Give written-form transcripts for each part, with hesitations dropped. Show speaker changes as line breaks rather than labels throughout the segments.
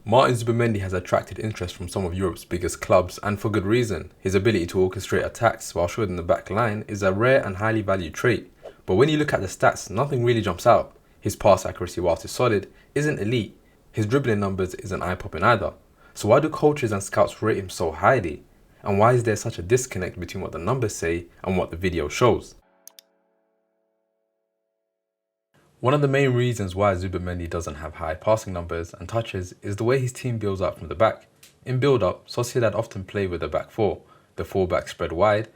Martin Zubimendi has attracted interest from some of Europe's biggest clubs, and for good reason. His ability to orchestrate attacks while shielding the back line is a rare and highly valued trait. But when you look at the stats, nothing really jumps out. His pass accuracy, whilst it's solid, isn't elite. His dribbling numbers isn't eye-popping either. So why do coaches and scouts rate him so highly? And why is there such a disconnect between what the numbers say and what the video shows? One of the main reasons why Zubimendi doesn't have high passing numbers and touches is the way his team builds up from the back. In build-up, Sociedad often play with a back four, the full-back spread wide,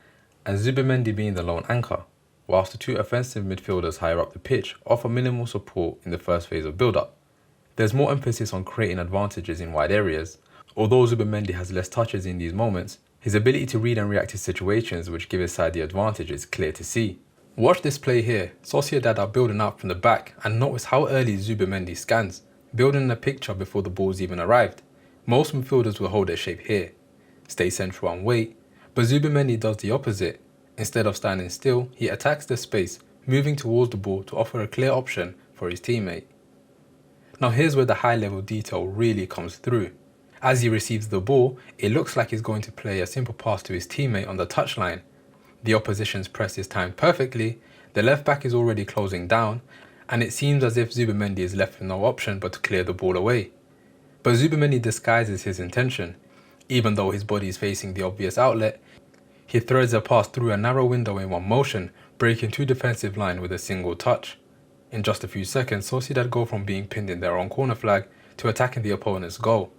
and Zubimendi being the lone anchor, whilst the two offensive midfielders higher up the pitch offer minimal support in the first phase of build-up. There's more emphasis on creating advantages in wide areas. Although Zubimendi has less touches in these moments, his ability to read and react to situations which give his side the advantage is clear to see. Watch this play here. Sociedad are building up from the back, and notice how early Zubimendi scans, building a picture before the ball's even arrived. Most midfielders will hold their shape here, stay central and wait, but Zubimendi does the opposite. Instead of standing still, he attacks the space, moving towards the ball to offer a clear option for his teammate. Now here's where the high level detail really comes through. As he receives the ball, it looks like he's going to play a simple pass to his teammate on the touchline. The opposition's press is timed perfectly, the left back is already closing down, and it seems as if Zubimendi is left with no option but to clear the ball away. But Zubimendi disguises his intention. Even though his body is facing the obvious outlet, he threads a pass through a narrow window in one motion, breaking two defensive line with a single touch. In just a few seconds, Sociedad go from being pinned in their own corner flag to attacking the opponent's goal.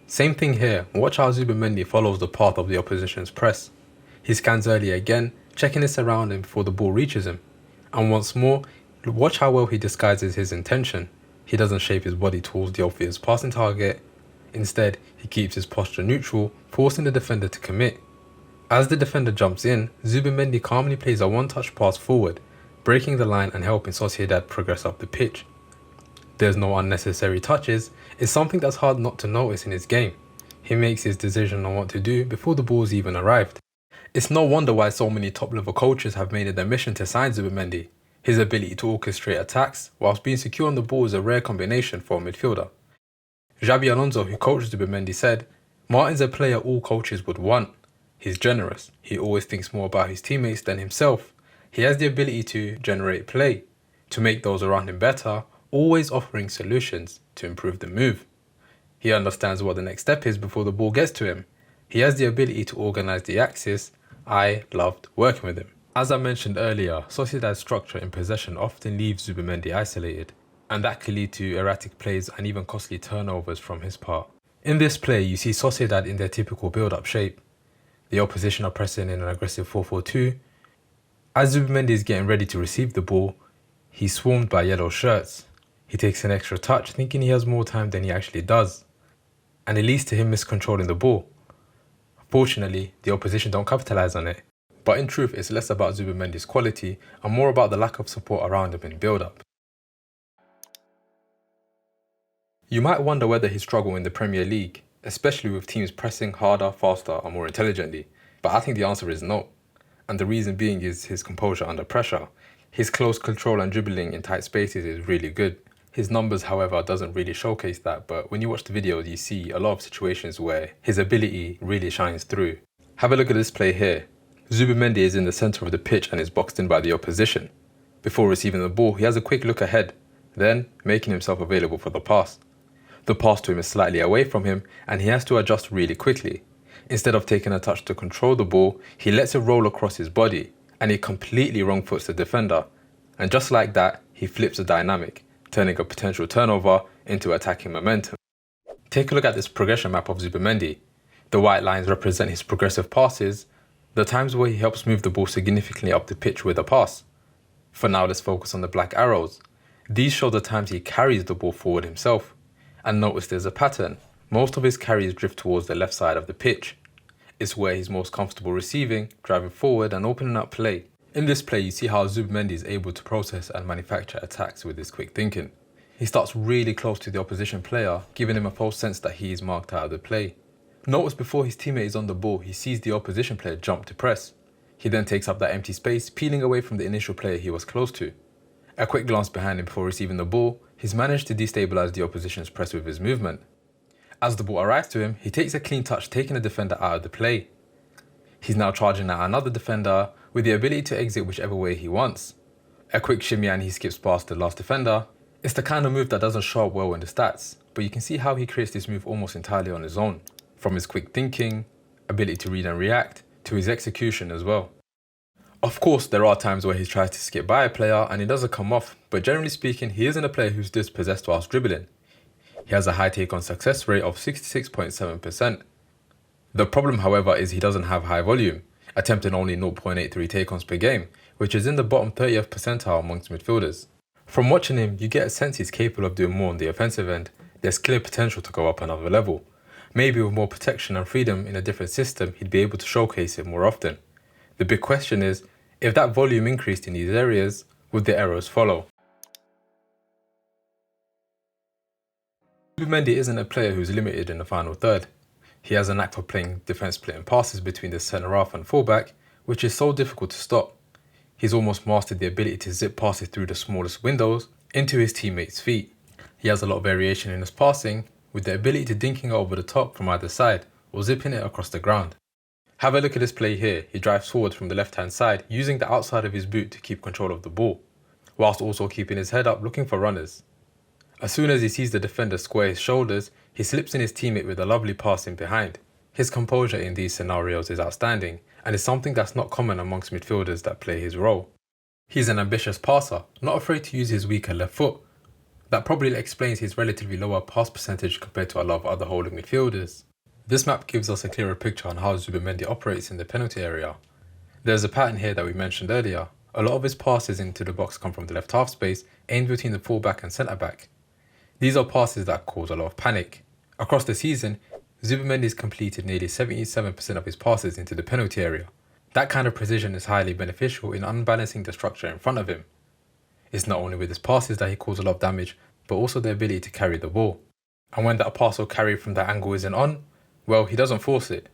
Same thing here, watch how Zubimendi follows the path of the opposition's press. He scans early again, checking his surroundings before the ball reaches him. And once more, watch how well he disguises his intention. He doesn't shape his body towards the obvious passing target. Instead, he keeps his posture neutral, forcing the defender to commit. As the defender jumps in, Zubimendi calmly plays a one-touch pass forward, breaking the line and helping Sociedad progress up the pitch. There's no unnecessary touches. It's something that's hard not to notice in his game. He makes his decision on what to do before the ball's even arrived. It's no wonder why so many top-level coaches have made it their mission to sign Zubimendi. His ability to orchestrate attacks whilst being secure on the ball is a rare combination for a midfielder. Xabi Alonso, who coached Zubimendi, said, "Martin's a player all coaches would want. He's generous. He always thinks more about his teammates than himself. He has the ability to generate play, to make those around him better, always offering solutions to improve the move. He understands what the next step is before the ball gets to him. He has the ability to organise the axis. I loved working with him." As I mentioned earlier, Sociedad's structure in possession often leaves Zubimendi isolated, and that can lead to erratic plays and even costly turnovers from his part. In this play, you see Sociedad in their typical build-up shape. The opposition are pressing in an aggressive 4-4-2. As Zubimendi is getting ready to receive the ball, he's swarmed by yellow shirts. He takes an extra touch, thinking he has more time than he actually does, and it leads to him miscontrolling the ball. Fortunately, the opposition don't capitalise on it, but in truth it's less about Zubimendi's quality and more about the lack of support around him in build-up. You might wonder whether he struggled in the Premier League, especially with teams pressing harder, faster and more intelligently, but I think the answer is no. And the reason being is his composure under pressure. His close control and dribbling in tight spaces is really good. His numbers, however, doesn't really showcase that, but when you watch the videos, you see a lot of situations where his ability really shines through. Have a look at this play here. Zubimendi is in the centre of the pitch and is boxed in by the opposition. Before receiving the ball, he has a quick look ahead, then making himself available for the pass. The pass to him is slightly away from him and he has to adjust really quickly. Instead of taking a touch to control the ball, he lets it roll across his body and he completely wrong-foots the defender. And just like that, he flips the dynamic, turning a potential turnover into attacking momentum. Take a look at this progression map of Zubimendi. The white lines represent his progressive passes, the times where he helps move the ball significantly up the pitch with a pass. For now, let's focus on the black arrows. These show the times he carries the ball forward himself. And notice there's a pattern. Most of his carries drift towards the left side of the pitch. It's where he's most comfortable receiving, driving forward and opening up play. In this play, you see how Zubimendi is able to process and manufacture attacks with his quick thinking. He starts really close to the opposition player, giving him a false sense that he is marked out of the play. Notice before his teammate is on the ball, he sees the opposition player jump to press. He then takes up that empty space, peeling away from the initial player he was close to. A quick glance behind him before receiving the ball, he's managed to destabilise the opposition's press with his movement. As the ball arrives to him, he takes a clean touch, taking the defender out of the play. He's now charging at another defender with the ability to exit whichever way he wants. A quick shimmy and he skips past the last defender. It's the kind of move that doesn't show up well in the stats, but you can see how he creates this move almost entirely on his own. From his quick thinking, ability to read and react, to his execution as well. Of course, there are times where he tries to skip by a player and it doesn't come off, but generally speaking, he isn't a player who's dispossessed whilst dribbling. He has a high take-on success rate of 66.7%. The problem, however, is he doesn't have high volume, attempting only 0.83 take-ons per game, which is in the bottom 30th percentile amongst midfielders. From watching him, you get a sense he's capable of doing more on the offensive end. There's clear potential to go up another level. Maybe with more protection and freedom in a different system, he'd be able to showcase it more often. The big question is, if that volume increased in these areas, would the errors follow? Zubimendi isn't a player who's limited in the final third. He has a knack for playing defence-splitting passes between the centre-half and fullback, which is so difficult to stop. He's almost mastered the ability to zip passes through the smallest windows into his teammates' feet. He has a lot of variation in his passing, with the ability to dinking it over the top from either side, or zipping it across the ground. Have a look at this play here. He drives forward from the left-hand side, using the outside of his boot to keep control of the ball, whilst also keeping his head up looking for runners. As soon as he sees the defender square his shoulders, he slips in his teammate with a lovely pass in behind. His composure in these scenarios is outstanding, and is something that's not common amongst midfielders that play his role. He's an ambitious passer, not afraid to use his weaker left foot. That probably explains his relatively lower pass percentage compared to a lot of other holding midfielders. This map gives us a clearer picture on how Zubimendi operates in the penalty area. There's a pattern here that we mentioned earlier. A lot of his passes into the box come from the left half space, aimed between the fullback and centre back. These are passes that cause a lot of panic. Across the season, Zubimendi's completed nearly 77% of his passes into the penalty area. That kind of precision is highly beneficial in unbalancing the structure in front of him. It's not only with his passes that he causes a lot of damage, but also the ability to carry the ball. And when that pass or carry from that angle isn't on, well, he doesn't force it.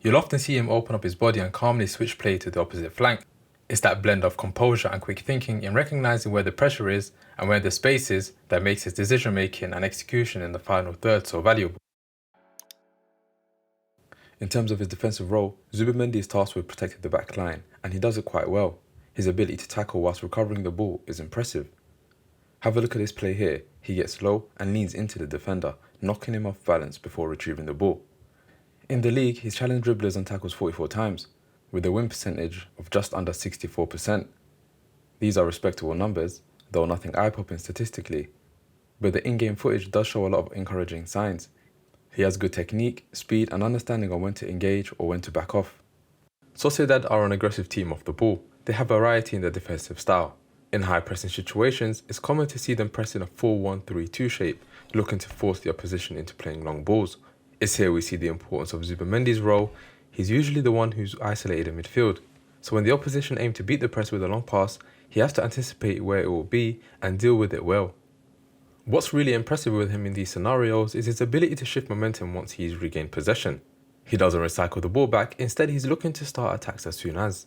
You'll often see him open up his body and calmly switch play to the opposite flank. It's that blend of composure and quick thinking in recognising where the pressure is and where the space is that makes his decision making and execution in the final third so valuable. In terms of his defensive role, Zubimendi is tasked with protecting the back line, and he does it quite well. His ability to tackle whilst recovering the ball is impressive. Have a look at this play here. He gets low and leans into the defender, knocking him off balance before retrieving the ball. In the league, he's challenged dribblers and tackles 44 times, with a win percentage of just under 64%. These are respectable numbers, though nothing eye-popping statistically. But the in-game footage does show a lot of encouraging signs. He has good technique, speed and understanding on when to engage or when to back off. Sociedad are an aggressive team off the ball. They have variety in their defensive style. In high pressing situations, it's common to see them press in a 4-1-3-2 shape, looking to force the opposition into playing long balls. It's here we see the importance of Zubimendi's role. He's usually the one who's isolated in midfield. So when the opposition aim to beat the press with a long pass, he has to anticipate where it will be and deal with it well. What's really impressive with him in these scenarios is his ability to shift momentum once he's regained possession. He doesn't recycle the ball back, instead he's looking to start attacks as soon as.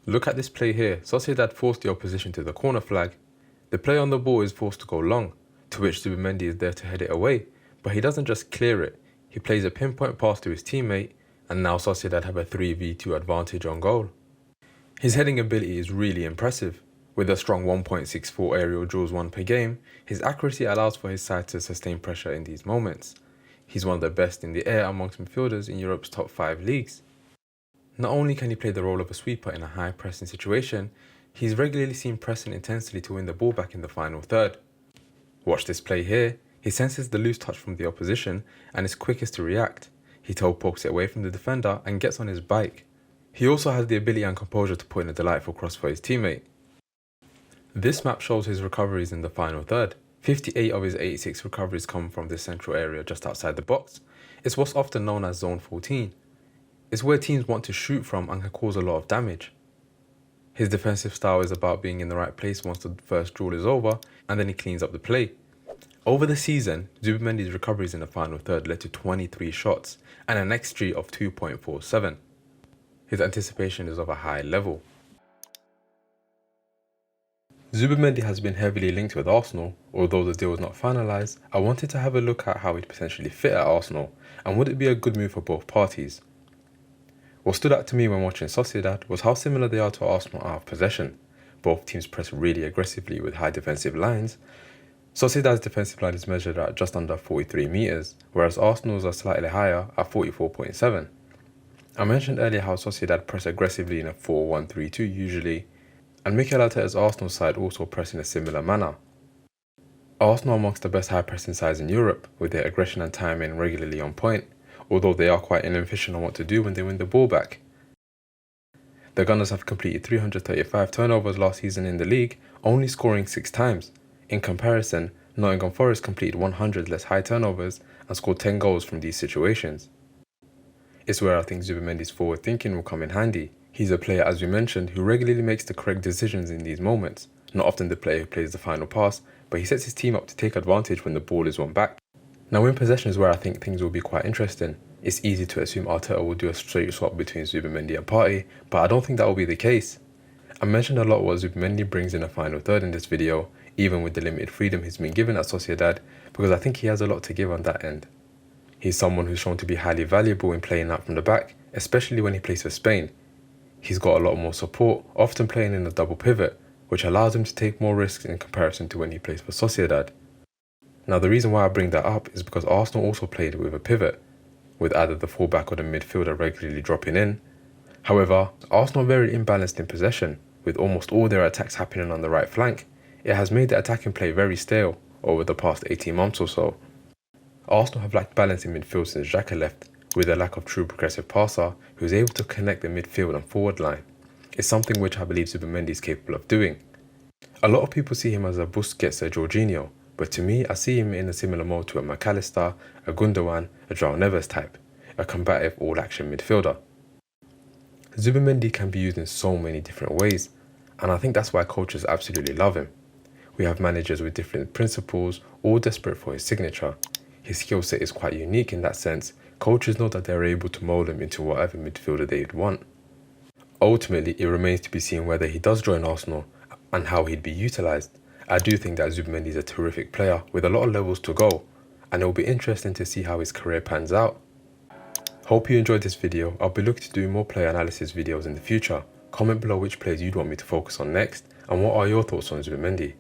Look at this play here. Sociedad forced the opposition to the corner flag. The player on the ball is forced to go long, to which Zubimendi is there to head it away, but he doesn't just clear it. He plays a pinpoint pass to his teammate, and now Sociedad have a 3v2 advantage on goal. His heading ability is really impressive. With a strong 1.64 aerial duels won per game, his accuracy allows for his side to sustain pressure in these moments. He's one of the best in the air amongst midfielders in Europe's top 5 leagues. Not only can he play the role of a sweeper in a high pressing situation, he's regularly seen pressing intensely to win the ball back in the final third. Watch this play here. He senses the loose touch from the opposition and is quickest to react. He toe pokes it away from the defender and gets on his bike. He also has the ability and composure to put in a delightful cross for his teammate. This map shows his recoveries in the final third. 58 of his 86 recoveries come from this central area just outside the box. It's what's often known as Zone 14. It's where teams want to shoot from and can cause a lot of damage. His defensive style is about being in the right place once the first duel is over, and then he cleans up the play. Over the season, Zubimendi's recoveries in the final third led to 23 shots and an XG of 2.47. His anticipation is of a high level. Zubimendi has been heavily linked with Arsenal. Although the deal was not finalised, I wanted to have a look at how he'd potentially fit at Arsenal, and would it be a good move for both parties. What stood out to me when watching Sociedad was how similar they are to Arsenal out of possession. Both teams press really aggressively with high defensive lines. Sociedad's defensive line is measured at just under 43 metres, whereas Arsenal's are slightly higher at 44.7. I mentioned earlier how Sociedad press aggressively in a 4-1-3-2 usually, and Mikel Arteta's Arsenal side also press in a similar manner. Arsenal are amongst the best high pressing sides in Europe, with their aggression and timing regularly on point, although they are quite inefficient on what to do when they win the ball back. The Gunners have completed 335 turnovers last season in the league, only scoring 6 times. In comparison, Nottingham Forest completed 100 less high turnovers and scored 10 goals from these situations. It's where I think Zubimendi's forward thinking will come in handy. He's a player, as we mentioned, who regularly makes the correct decisions in these moments. Not often the player who plays the final pass, but he sets his team up to take advantage when the ball is won back. Now in possession is where I think things will be quite interesting. It's easy to assume Arteta will do a straight swap between Zubimendi and Partey, but I don't think that will be the case. I mentioned a lot what Zubimendi brings in a final third in this video, even with the limited freedom he's been given at Sociedad, because I think he has a lot to give on that end. He's someone who's shown to be highly valuable in playing out from the back, especially when he plays for Spain. He's got a lot more support, often playing in a double pivot, which allows him to take more risks in comparison to when he plays for Sociedad. Now the reason why I bring that up is because Arsenal also played with a pivot, with either the fullback or the midfielder regularly dropping in. However, Arsenal are very imbalanced in possession, with almost all their attacks happening on the right flank. It has made the attacking play very stale over the past 18 months or so. Arsenal have lacked balance in midfield since Xhaka left, with a lack of true progressive passer who is able to connect the midfield and forward line. It's something which I believe Zubimendi is capable of doing. A lot of people see him as a Busquets or Jorginho, but to me I see him in a similar mode to a McAllister, a Gundogan, a João Neves type, a combative all-action midfielder. Zubimendi can be used in so many different ways, and I think that's why coaches absolutely love him. We have managers with different principles, all desperate for his signature. His skill set is quite unique in that sense. Coaches know that they're able to mould him into whatever midfielder they'd want. Ultimately, it remains to be seen whether he does join Arsenal and how he'd be utilised. I do think that Zubimendi is a terrific player with a lot of levels to go, and it will be interesting to see how his career pans out. Hope you enjoyed this video. I'll be looking to do more player analysis videos in the future. Comment below which players you'd want me to focus on next, and what are your thoughts on Zubimendi.